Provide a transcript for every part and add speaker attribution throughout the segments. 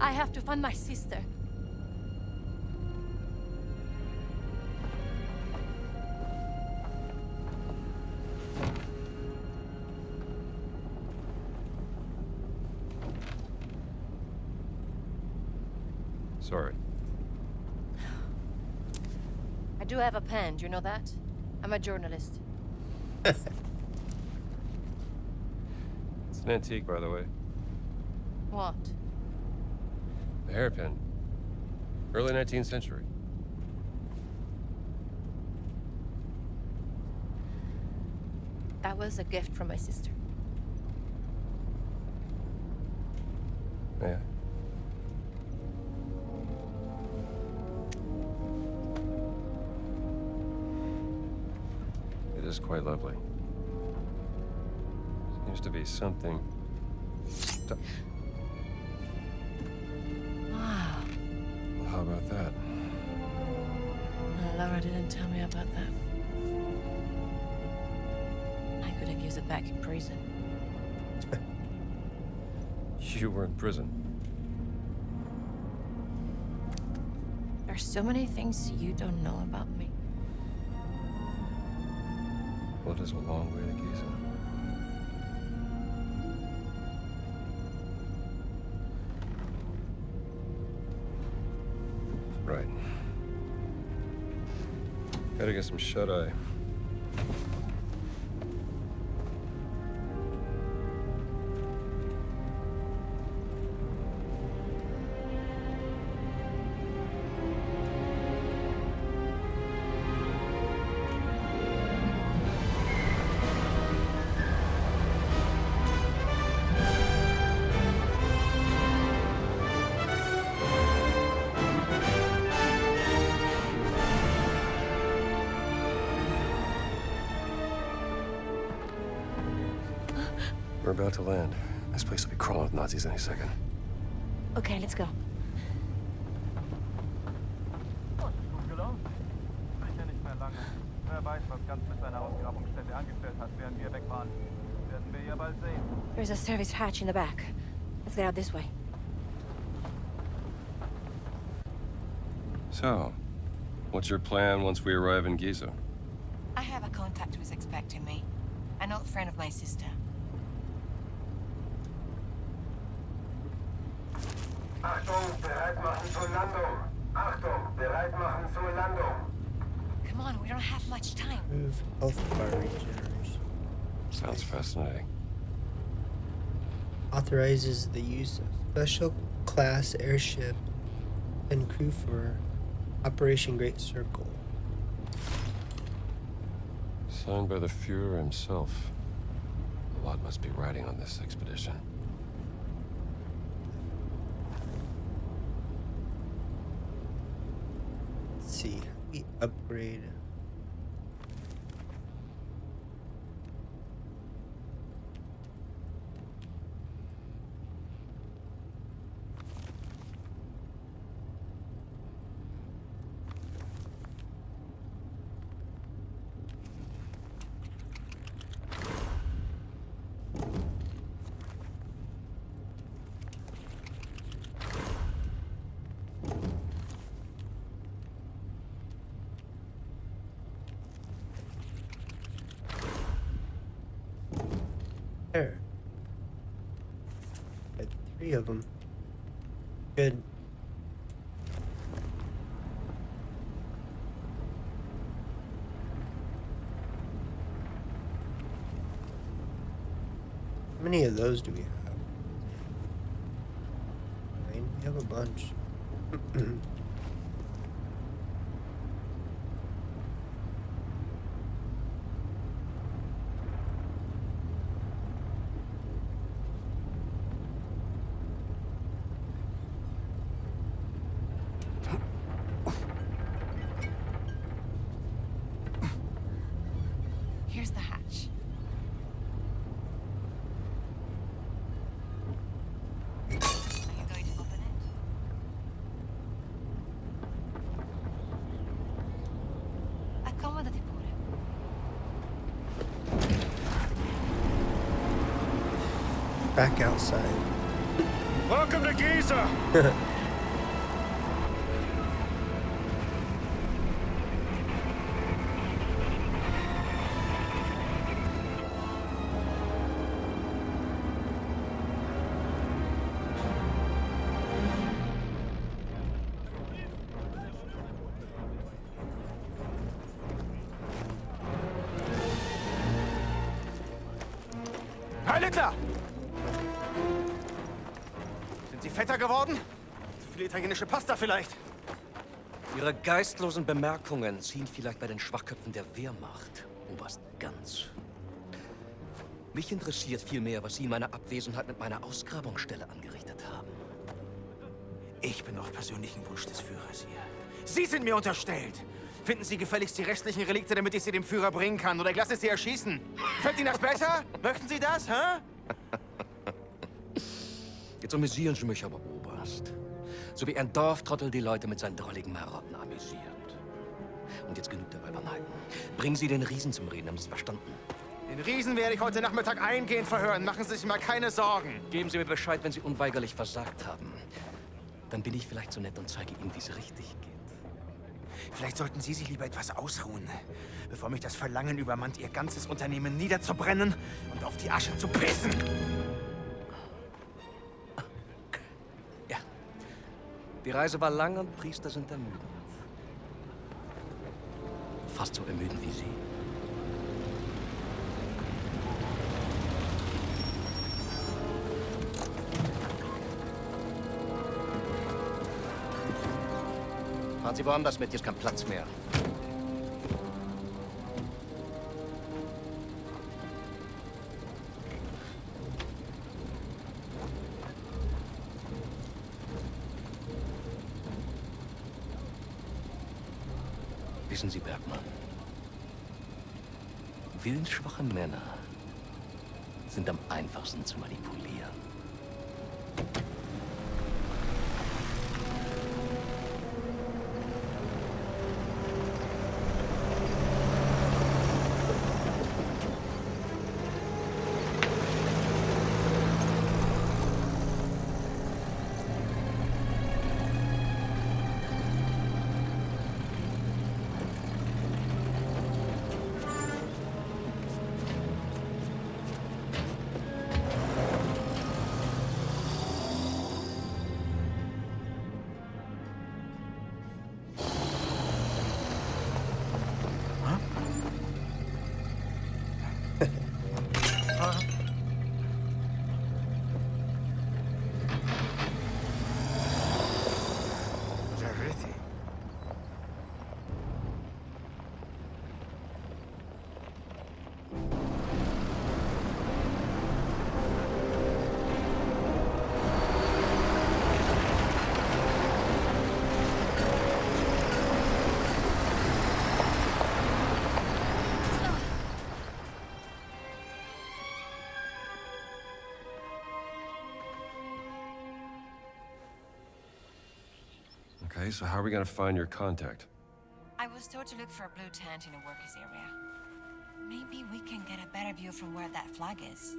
Speaker 1: I have to find my sister.
Speaker 2: Sorry.
Speaker 1: I do have a pen, do you know that? I'm a journalist.
Speaker 2: It's an antique, by the way.
Speaker 1: What?
Speaker 2: A hairpin. Early 19th century.
Speaker 1: That was a gift from my sister.
Speaker 2: Yeah. It is quite lovely. Seems to be something.
Speaker 1: Wow.
Speaker 2: Well, how about that?
Speaker 1: Laura didn't tell me about that. I could have used it back in prison.
Speaker 2: You were in prison.
Speaker 1: There's so many things you don't know about me.
Speaker 2: Well, it is a long way to Giza. Right. Gotta get some shut-eye. We're about to land. This place will be crawling with Nazis any second.
Speaker 1: Okay, let's go.
Speaker 3: Oh, ist gut gelaufen. Sicher nicht mehr lange. Wer weiß, was Ganz mit seiner Ausgrabungsstätte angestellt hat, während wir weg waren. Werden wir ja bald sehen.
Speaker 1: There's a service hatch in the back. Let's get out this way.
Speaker 2: So, what's your plan once we arrive in Giza?
Speaker 4: I have a contact who is expecting me. An old friend of my sister.
Speaker 5: Achtung, bereit machen zur Landung. Achtung, bereit machen zur Landung.
Speaker 4: Come on, we don't have much time.
Speaker 6: Move health bar regeneration.
Speaker 2: Sounds fascinating.
Speaker 6: Authorizes the use of special class airship and crew for Operation Great Circle.
Speaker 2: Signed by the Fuhrer himself. A lot must be riding on this expedition.
Speaker 6: Let's see, how do we upgrade? There. Got 3 of them. Good. How many of those do we have? 9? We have a bunch.
Speaker 4: Here's the hatch. Are you going to open it? Accomodati pure.
Speaker 6: Back outside.
Speaker 7: Welcome to Giza!
Speaker 3: Heil Hitler! Sind Sie fetter geworden? Zu viel italienische Pasta vielleicht?
Speaker 8: Ihre geistlosen Bemerkungen ziehen vielleicht bei den Schwachköpfen der Wehrmacht, Oberst Ganz. Mich interessiert vielmehr, was Sie in meiner Abwesenheit mit meiner Ausgrabungsstelle angerichtet haben.
Speaker 3: Ich bin auf persönlichen Wunsch des Führers hier. Sie sind mir unterstellt! Finden Sie gefälligst die restlichen Relikte, damit ich sie dem Führer bringen kann, oder ich lasse sie erschießen. Fällt Ihnen das besser? Möchten Sie das, hä?
Speaker 8: Jetzt amüsieren Sie mich aber, Oberst. So wie ein Dorftrottel die Leute mit seinen drolligen Marotten amüsiert. Und jetzt genug der Albernheiten. Bringen Sie den Riesen zum Reden, haben Sie es verstanden?
Speaker 3: Den Riesen werde ich heute Nachmittag eingehend verhören. Machen Sie sich mal keine Sorgen.
Speaker 8: Geben Sie mir Bescheid, wenn Sie unweigerlich versagt haben. Dann bin ich vielleicht so nett und zeige Ihnen, wie es richtig geht.
Speaker 3: Vielleicht sollten Sie sich lieber etwas ausruhen, bevor mich das Verlangen übermannt, Ihr ganzes Unternehmen niederzubrennen und auf die Asche zu pissen.
Speaker 8: Ja. Die Reise war lang und Priester sind ermüdend. Fast so ermüdend wie Sie. Fahren Sie woanders mit, hier ist kein Platz mehr. Wissen Sie, Bergmann, willensschwache Männer sind am einfachsten zu manipulieren.
Speaker 2: Okay, so how are we gonna find your contact?
Speaker 4: I was told to look for a blue tent in a workers' area. Maybe we can get a better view from where that flag is.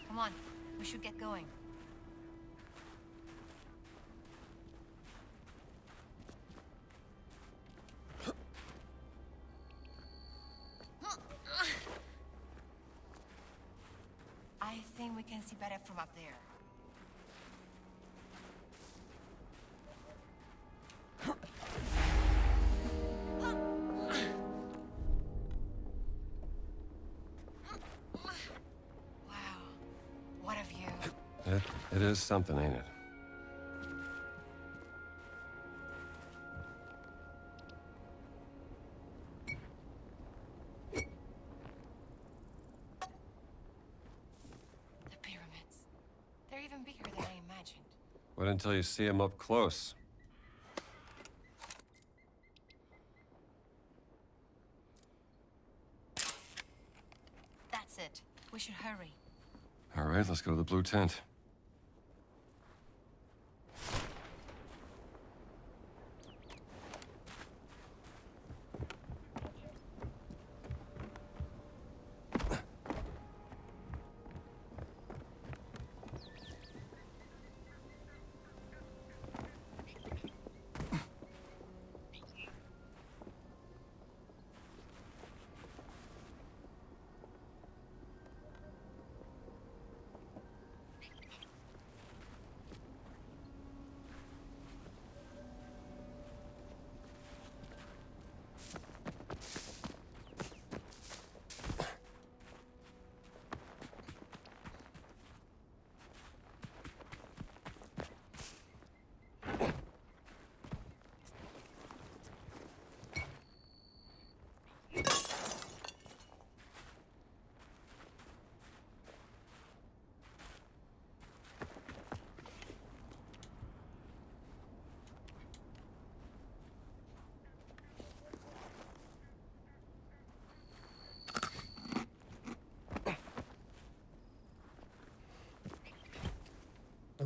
Speaker 4: Come on, we should get going. I think we can see better from up there. Wow, what a view.
Speaker 2: It is something, ain't it?
Speaker 4: The pyramids. They're even bigger than I imagined.
Speaker 2: Wait until you see them up close.
Speaker 4: That's it. We should hurry.
Speaker 2: All right, let's go to the blue tent.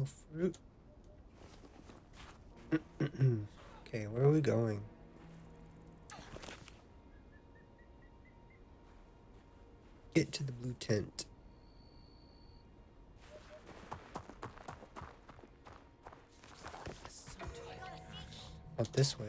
Speaker 6: No fruit. Okay, where are we going? Get to the blue tent. Out this way.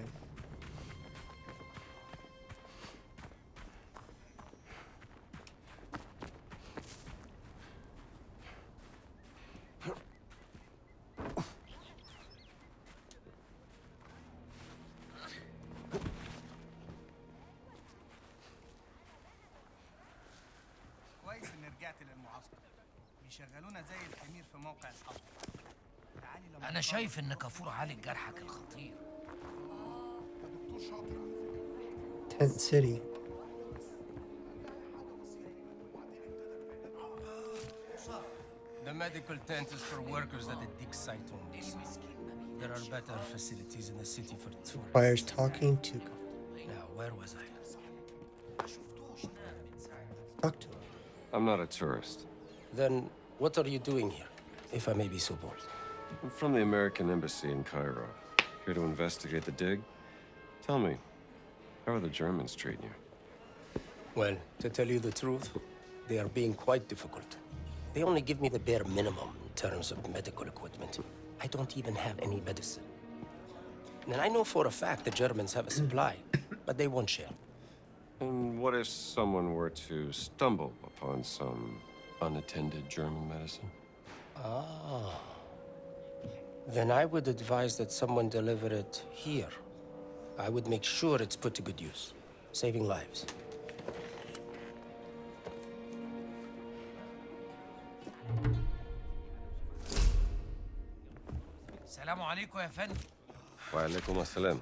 Speaker 7: كويس اني رجعت للمعسكر. بيشغلونا زي الحمير في موقع الحفر. تعالي لما
Speaker 9: أنا شايف إن كافور عالج جرحك الخطير.
Speaker 7: دكتور شاطر على فكرة.
Speaker 6: Tent City.
Speaker 9: The medical tent is for workers at the dig site only. There are better facilities in the city for tourists.
Speaker 6: Requires talking to.
Speaker 9: Now, where was I?
Speaker 6: Talk to him.
Speaker 2: I'm not a tourist.
Speaker 9: Then, what are you doing here, if I may be so bold?
Speaker 2: I'm from the American Embassy in Cairo. Here to investigate the dig. Tell me, how are the Germans treating you?
Speaker 9: Well, to tell you the truth, they are being quite difficult. They only give me the bare minimum in terms of medical equipment. I don't even have any medicine. And I know for a fact the Germans have a supply, but they won't share.
Speaker 2: And what if someone were to stumble upon some unattended German medicine?
Speaker 9: Ah. Then I would advise that someone deliver it here. I would make sure it's put to good use, saving lives. السلام عليكم يا فندم.
Speaker 2: وعليكم السلام.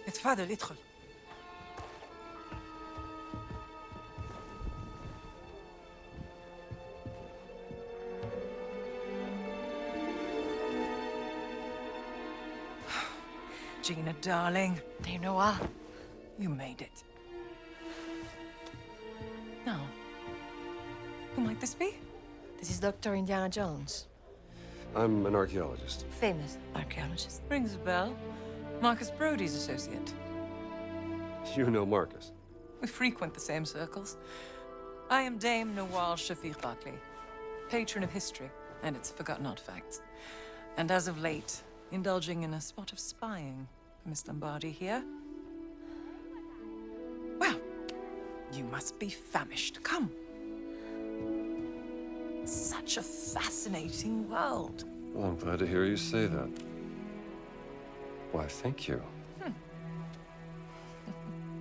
Speaker 10: اتفضل ادخل. Gina, darling.
Speaker 1: Do you know what?
Speaker 10: You made it. Now, who might this be?
Speaker 1: This is Dr. Indiana Jones,
Speaker 2: I'm an archaeologist.
Speaker 1: famous archaeologist.
Speaker 10: Rings a bell. Marcus Brody's associate.
Speaker 2: You know Marcus.
Speaker 10: We frequent the same circles. I am Dame Nawal Shafiq Barkley, patron of history and its forgotten artifacts. And as of late, indulging in a spot of spying for Miss Lombardi here. Well, you must be famished. Come. Such a fascinating world.
Speaker 2: Well, I'm glad to hear you say that. Why, thank you.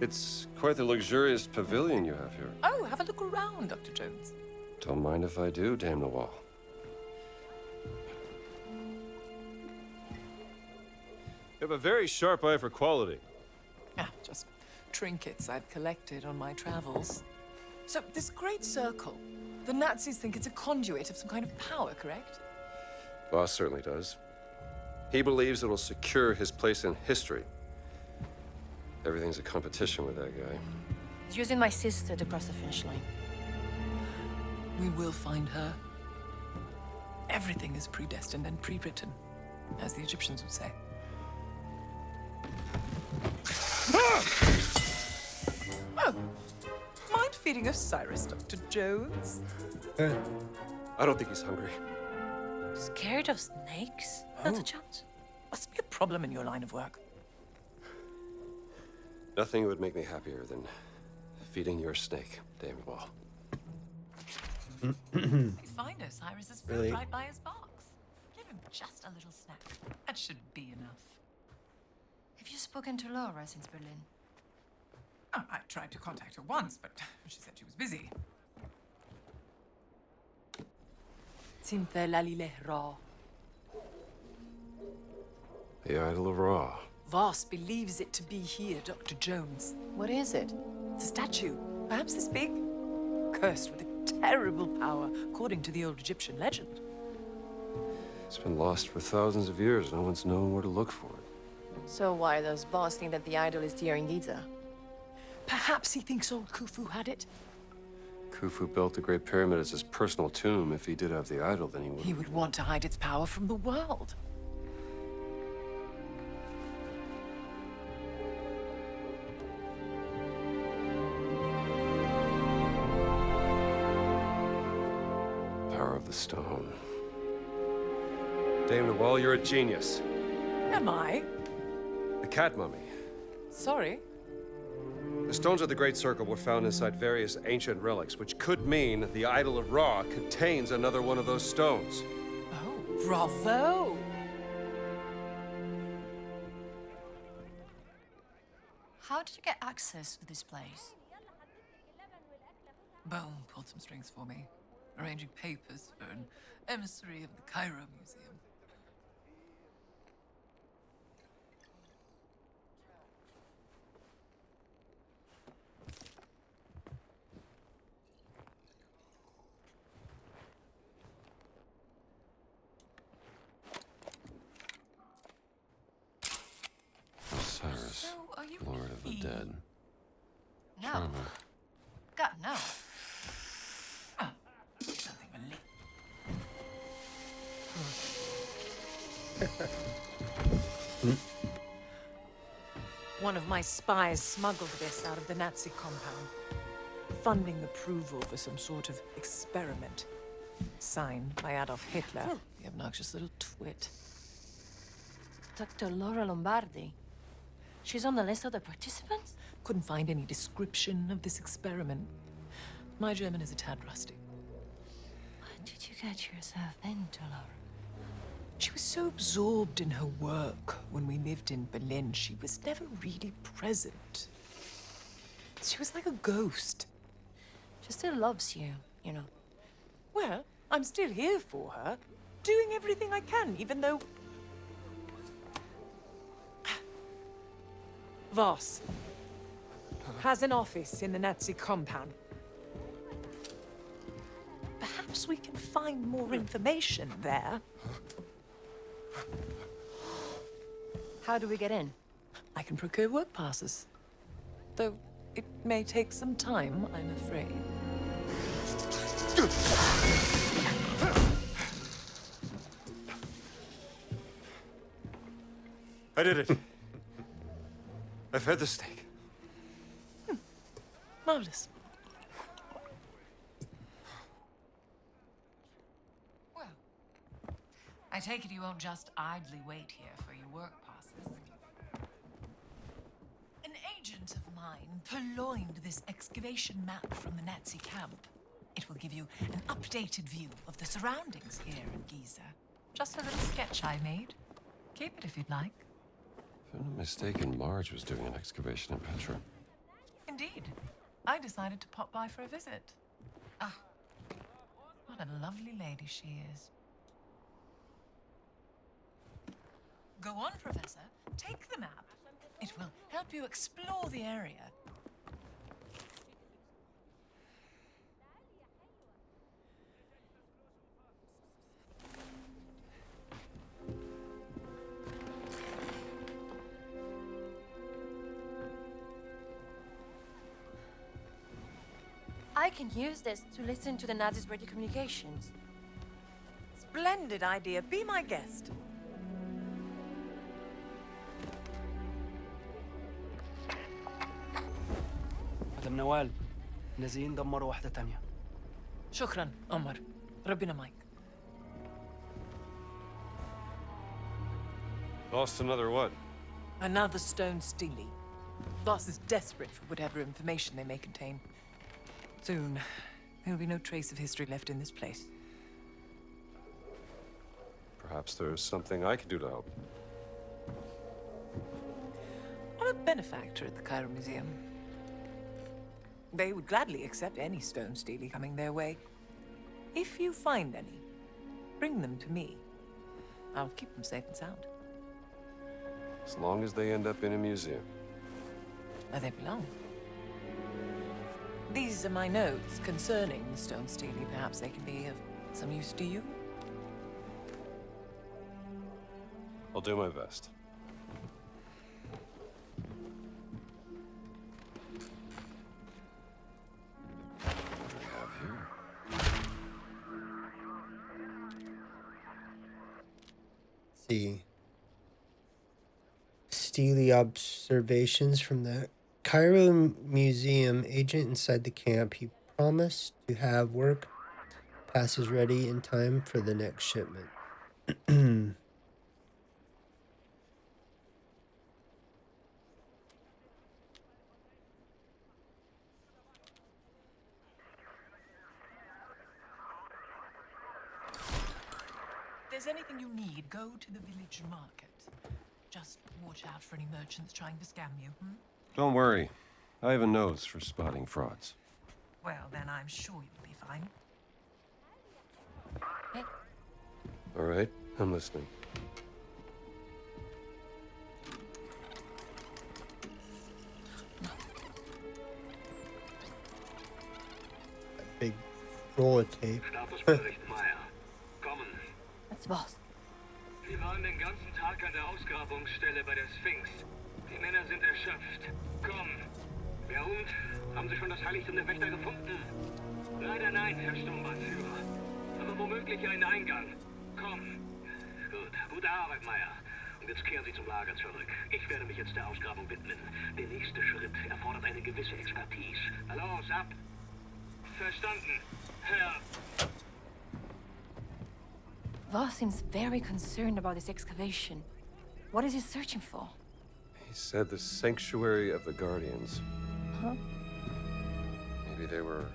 Speaker 2: It's quite the luxurious pavilion you have here.
Speaker 10: Oh, have a look around, Dr. Jones.
Speaker 2: Don't mind if I do, Dame Nawal. You have a very sharp eye for quality.
Speaker 10: Ah, just trinkets I've collected on my travels. So, this great circle, the Nazis think it's a conduit of some kind of power, correct?
Speaker 2: Boss certainly does. He believes it'll secure his place in history. Everything's a competition with that guy.
Speaker 1: He's using my sister to cross the finish line.
Speaker 10: We will find her. Everything is predestined and pre-written, as the Egyptians would say. Oh, mind feeding Osiris, Dr. Jones?
Speaker 2: I don't think he's hungry.
Speaker 1: Scared of snakes, Dr. Jones?
Speaker 10: Must be a problem in your line of work.
Speaker 2: Nothing would make me happier than feeding your snake, Dame Nawal.
Speaker 10: We find Osiris's food
Speaker 6: Really?
Speaker 10: right by his box. Give
Speaker 4: Even just a little snack.
Speaker 10: That should be enough.
Speaker 4: Have you spoken to Laura since Berlin?
Speaker 10: Oh, I tried to contact her once, but she said she was busy. Simte lalile Ra.
Speaker 2: The Idol of Ra.
Speaker 10: Voss believes it to be here, Dr. Jones.
Speaker 1: What is it?
Speaker 10: It's a statue, perhaps this big, cursed with a terrible power, according to the old Egyptian legend.
Speaker 2: It's been lost for thousands of years. No one's known where to look for it.
Speaker 1: So why does Boss think that the idol is here in Giza?
Speaker 10: Perhaps he thinks old Khufu had it.
Speaker 2: Khufu built the Great Pyramid as his personal tomb. If he did have the idol, then he would...
Speaker 10: He would want to hide its power from the world.
Speaker 2: Power of the stone. Dame Nawal, you're a genius.
Speaker 10: Am I?
Speaker 2: The cat mummy.
Speaker 10: Sorry.
Speaker 2: The stones of the Great Circle were found inside various ancient relics, which could mean the Idol of Ra contains another one of those stones.
Speaker 10: Oh, bravo!
Speaker 4: How did you get access to this place?
Speaker 10: Bone pulled some strings for me, arranging papers for an emissary of the Cairo Museum.
Speaker 2: Osiris,
Speaker 10: So, are you
Speaker 2: Lord of the
Speaker 10: really-
Speaker 2: Dead.
Speaker 4: No.
Speaker 2: Charmer.
Speaker 4: God, no.
Speaker 10: Ah, something Malay. One of my spies smuggled this out of the Nazi compound, funding approval for some sort of experiment. Signed by Adolf Hitler, the obnoxious little twit.
Speaker 1: Dr. Laura Lombardi. She's on the list of the participants?
Speaker 10: Couldn't find any description of this experiment. My German is a tad rusty.
Speaker 1: What did you get yourself into, Laura?
Speaker 10: She was so absorbed in her work when we lived in Berlin, she was never really present. She was like a ghost.
Speaker 1: She still loves you, you know.
Speaker 10: Well, I'm still here for her, doing everything I can, even though... Voss has an office in the Nazi compound. Perhaps we can find more information there.
Speaker 1: How do we get in?
Speaker 10: I can procure work passes. Though it may take some time, I'm afraid.
Speaker 2: I did it. I've had the steak.
Speaker 10: Marvelous. Well, I take it you won't just idly wait here for your work passes. An agent of mine purloined this excavation map from the Nazi camp. It will give you an updated view of the surroundings here in Giza. Just a little sketch I made. Keep it if you'd like.
Speaker 2: If I'm not mistaken, Marge was doing an excavation in Petra.
Speaker 10: Indeed. I decided to pop by for a visit. Ah, what a lovely lady she is. Go on, Professor. Take the map. It will help you explore the area.
Speaker 1: I can use this to listen to the Nazis' radio communications.
Speaker 10: Splendid idea. Be my guest.
Speaker 11: مدام نوال نازلين دمروا واحدة تانية.
Speaker 10: شكرا عمر. ربنا معك.
Speaker 2: Lost another what?
Speaker 10: Another stone stele. Voss is desperate for whatever information they may contain. Soon, there'll be no trace of history left in this place.
Speaker 2: Perhaps there's something I can do to help.
Speaker 10: I'm a benefactor at the Cairo Museum. They would gladly accept any stone steely coming their way. If you find any, bring them to me. I'll keep them safe and sound.
Speaker 2: As long as they end up in a museum.
Speaker 10: Where they belong. These are my notes concerning the stone steely. Perhaps they can be of some use to you.
Speaker 2: I'll do my best. What do we have here?
Speaker 6: Let's see. Steely observations from the Cairo Museum agent inside the camp. He promised to have work passes ready in time for the next shipment.
Speaker 10: If there's anything you need, go to the village market. Just watch out for any merchants trying to scam you,
Speaker 2: Don't worry. I have a nose for spotting frauds.
Speaker 10: Well, then I'm sure you'll be fine. Hey.
Speaker 2: All right, I'm listening.
Speaker 6: A big roll of tape.
Speaker 12: Statusbericht, Meier. Kommen.
Speaker 1: That's was.
Speaker 12: Wir waren den ganzen Tag an der Ausgrabungsstelle bei der Sphinx. Die Männer sind erschöpft. Komm. Ja und? Haben Sie schon das Heiligtum der Wächter gefunden? Leider nein, Herr Sturmbannführer. Aber womöglich einen Eingang. Komm. Gut. Gute Arbeit, Meier. Und jetzt kehren Sie zum Lager zurück. Ich werde mich jetzt der Ausgrabung widmen. Der nächste Schritt erfordert eine gewisse Expertise. Na los, ab. Verstanden, Herr.
Speaker 1: Voss seems very concerned about this excavation. What is he searching for?
Speaker 2: He said the Sanctuary of the Guardians.
Speaker 1: Huh?
Speaker 2: Maybe they were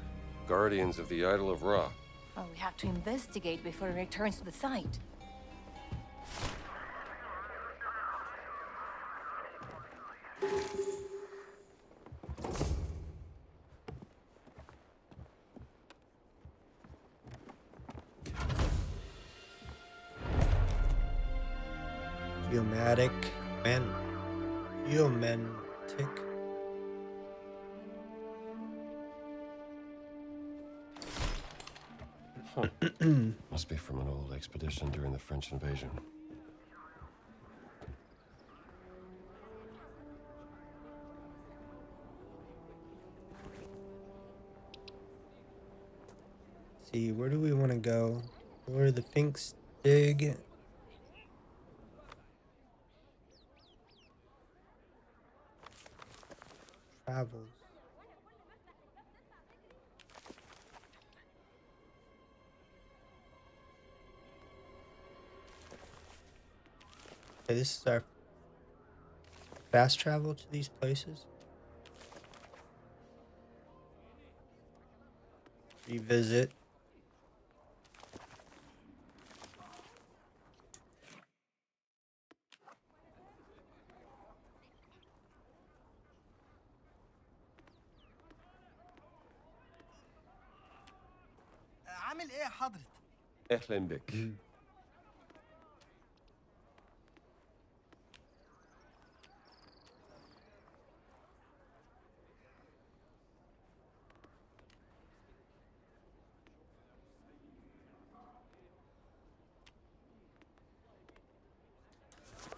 Speaker 2: guardians of the Idol of Ra.
Speaker 1: Well, we have to investigate before he returns to the site.
Speaker 6: Geomantic.
Speaker 2: Huh. Must be from an old expedition during the French invasion.
Speaker 6: See, where do we want to go? Where the Sphinx dig? Travels. Okay, this is our fast travel to these places. Revisit.
Speaker 7: عامل ايه يا حضرة؟
Speaker 2: أهلا بك.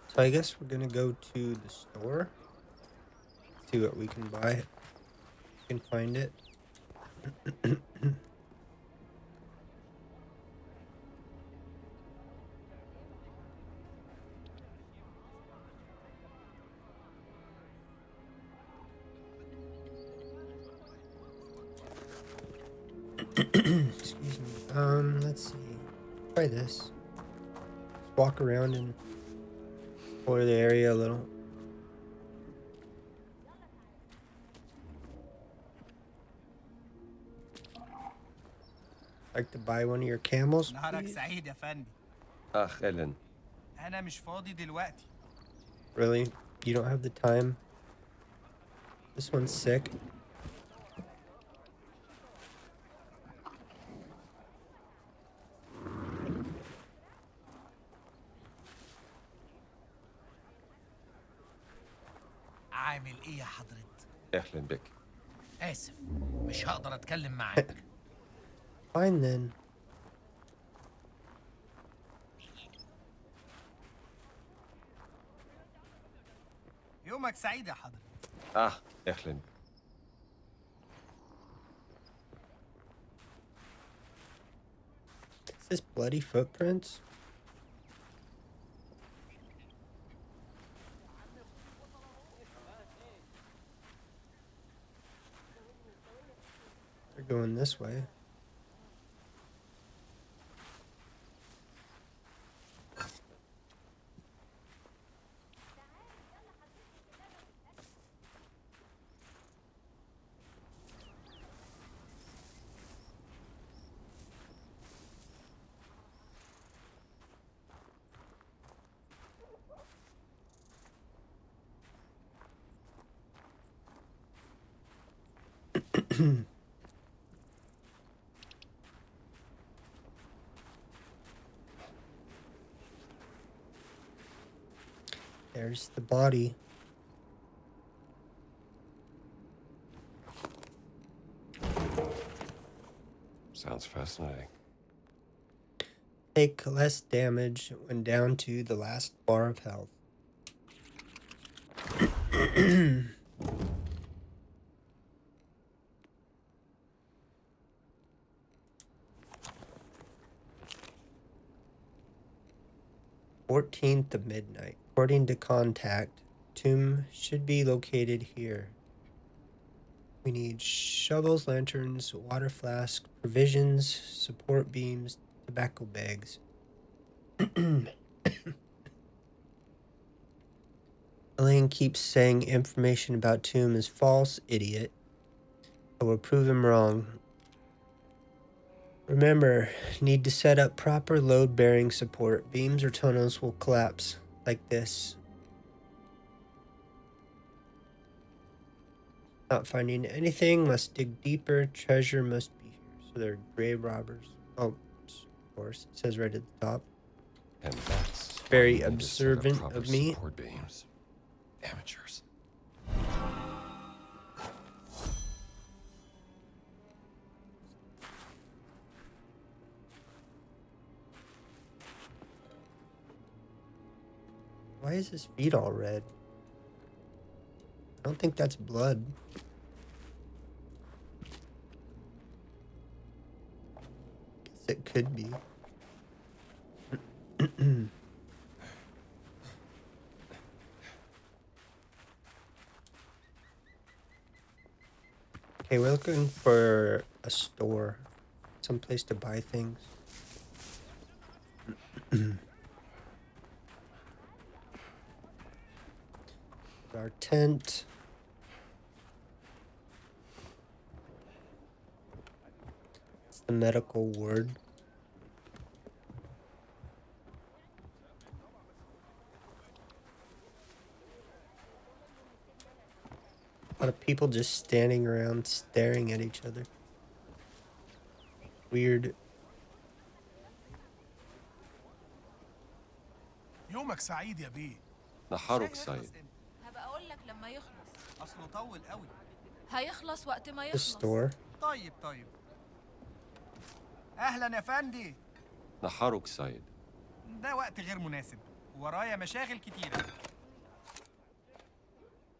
Speaker 6: So I guess we're gonna go to the store. See what we can buy. We can find it. Excuse me. Let's see. Try this. Just walk around and explore the area a little. Like to buy one of your camels,
Speaker 7: نهارك
Speaker 6: please?
Speaker 7: سعيد يا فندم.
Speaker 2: Ach, Ellen.
Speaker 7: انا مش فاضي دلوقتي.
Speaker 6: Really? You don't have the time? This one's sick.
Speaker 7: عامل ايه يا حضرة؟
Speaker 2: أهلا بك.
Speaker 7: اسف مش هقدر اتكلم معاك.
Speaker 6: Fine then.
Speaker 7: يومك سعيد يا حضرة.
Speaker 2: Ach, أهلا.
Speaker 6: Is this bloody footprints? They're going this way. There's the body.
Speaker 2: Sounds fascinating.
Speaker 6: Take less damage when down to the last bar of health. (14th of midnight). According to contact, tomb should be located here. We need shovels, lanterns, water flasks, provisions, support beams, tobacco bags. Elaine keeps saying information about tomb is false, idiot. I will prove him wrong. Remember, need to set up proper load-bearing support. Beams or tunnels will collapse like this. Not finding anything, must dig deeper. Treasure must be here. So they're grave robbers. Oh, of course, it says right at the top.
Speaker 2: And that's
Speaker 6: very
Speaker 2: why we need to set up
Speaker 6: observant
Speaker 2: proper
Speaker 6: of me.
Speaker 2: support beams. Amateurs.
Speaker 6: Why is his feet all red? I don't think that's blood. Guess it could be. Okay, we're looking for a store. Someplace to buy things. Our tent. It's the medical ward. A lot of people just standing around staring at each other. Weird.
Speaker 7: يومك سعيد يا بيه.
Speaker 2: نهارك سعيد.
Speaker 1: هبقى اقول لك لما يخلص.
Speaker 7: اصله طول قوي.
Speaker 1: هيخلص وقت ما
Speaker 6: The
Speaker 1: يخلص.
Speaker 6: store.
Speaker 7: طيب. اهلا يا فندي.
Speaker 2: نهارك سعيد.
Speaker 7: ده وقت غير مناسب. ورايا مشاغل كتيرة.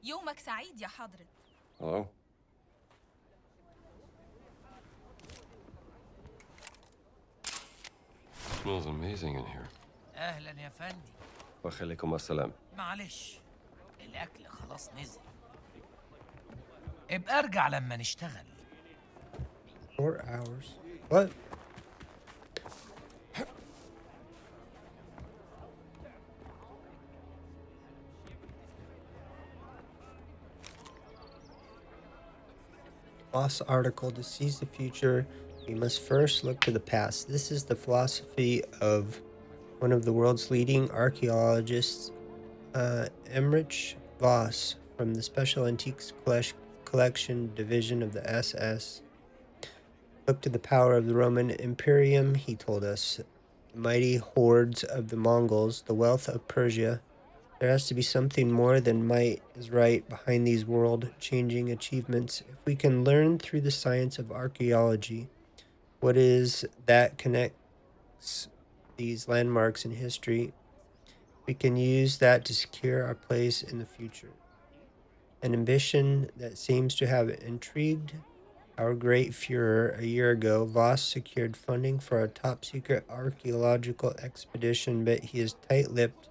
Speaker 1: يومك سعيد يا حضرة.
Speaker 2: Hello? Smells amazing in here.
Speaker 7: اهلا يا فندي.
Speaker 2: وخليكم السلام.
Speaker 7: معلش الاكل خلاص نزل. ابقى ارجع لما نشتغل.
Speaker 6: 4 hours. What? Lost Article. To seize the future, we must first look to the past. This is the philosophy of one of the world's leading archaeologists, Emmerich Voss, from the Special Antiques Collection Division of the SS. Look to the power of the Roman Imperium, he told us. The mighty hordes of the Mongols, the wealth of Persia. There has to be something more than might is right behind these world-changing achievements. If we can learn through the science of archaeology what is that connects these landmarks in history, we can use that to secure our place in the future. An ambition that seems to have intrigued our great Führer a year ago. Voss secured funding for a top-secret archaeological expedition, but he is tight-lipped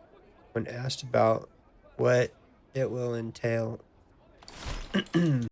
Speaker 6: when asked about what it will entail.